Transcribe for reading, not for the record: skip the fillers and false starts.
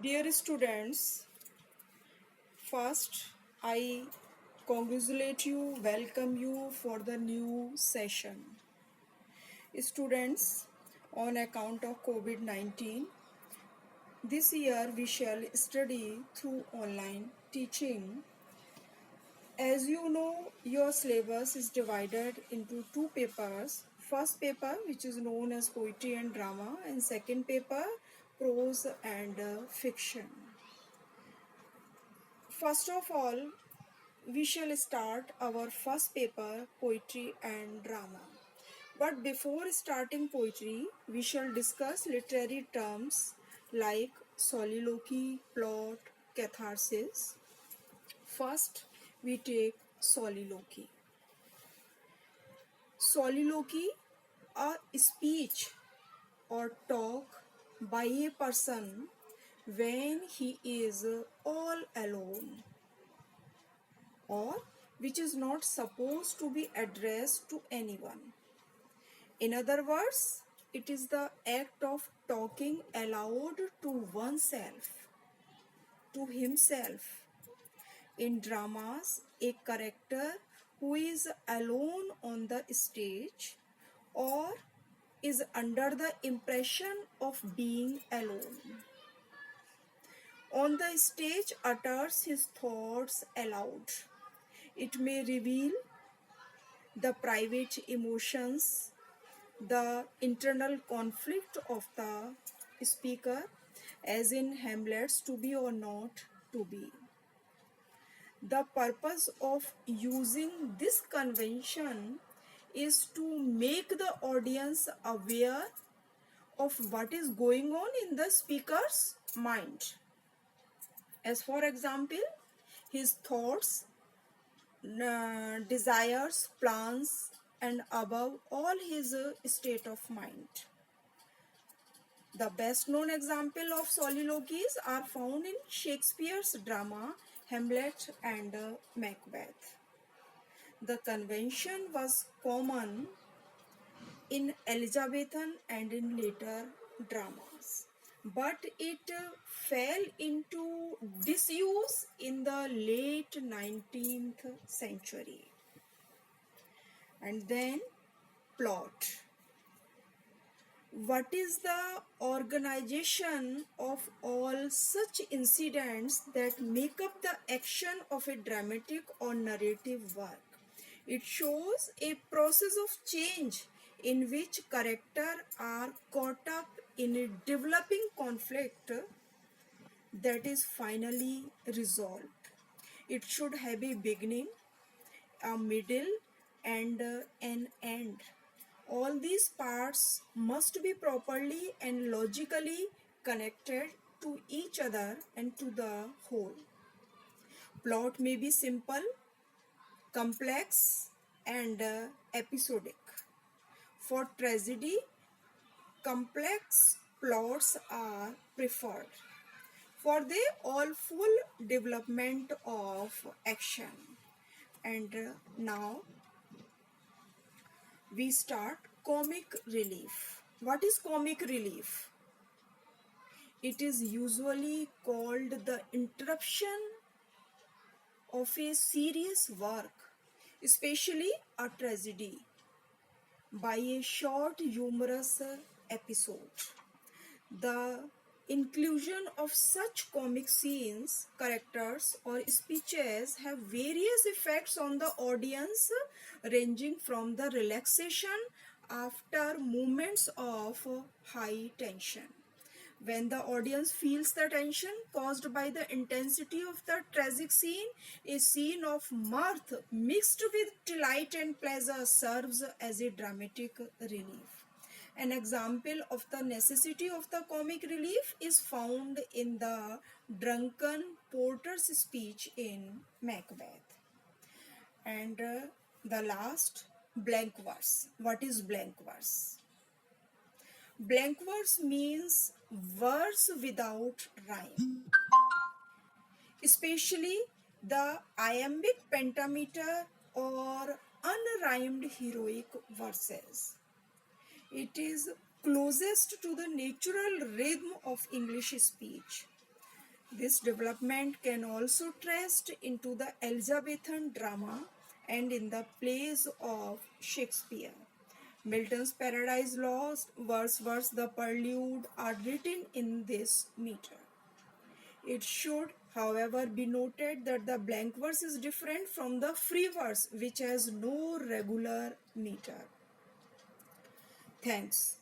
Dear students, first I congratulate you, welcome you for the new session. Students, on account of COVID-19, this year we shall study through online teaching. As you know, your syllabus is divided into two papers. First paper, which is known as poetry and drama, and second paper, prose and fiction. First of all, we shall start our first paper, poetry and drama. But before starting poetry, we shall discuss literary terms like soliloquy, plot, catharsis. First, we take soliloquy. Soliloquy, a speech or talk by a person when he is all alone, or which is not supposed to be addressed to anyone. In other words, it is the act of talking aloud to oneself, to himself. In dramas, a character who is alone on the stage or is under the impression of being alone on the stage utters his thoughts aloud. It may reveal the private emotions, the internal conflict of the speaker, as in Hamlet's to be or not to be. The purpose of using this convention is to make the audience aware of what is going on in the speaker's mind. As for example, his thoughts, desires, plans, and above all his state of mind. The best known example of soliloquies are found in Shakespeare's drama Hamlet and Macbeth. The convention was common in Elizabethan and in later dramas, but it fell into disuse in the late 19th century. And then plot. What is the organization of all such incidents that make up the action of a dramatic or narrative work? It shows a process of change in which characters are caught up in a developing conflict that is finally resolved. It should have a beginning, a middle, and an end. All these parts must be properly and logically connected to each other and to the whole. Plot may be simple, complex, and episodic. For tragedy, complex plots are preferred, for they all full development of action. And now we start comic relief. What is comic relief? It is usually called the interruption of a serious work, especially a tragedy, by a short humorous episode. The inclusion of such comic scenes, characters, or speeches have various effects on the audience, ranging from the relaxation after moments of high tension. When the audience feels the tension caused by the intensity of the tragic scene, a scene of mirth mixed with delight and pleasure serves as a dramatic relief. An example of the necessity of the comic relief is found in the drunken porter's speech in Macbeth. And the last, blank verse. What is blank verse? Blank verse means verse without rhyme, especially the iambic pentameter or unrhymed heroic verses. It is closest to the natural rhythm of English speech. This development can also traced into the Elizabethan drama and in the plays of Shakespeare. Milton's Paradise Lost, Wordsworth's The Prelude are written in this meter. It should, however, be noted that the blank verse is different from the free verse, which has no regular meter. Thanks.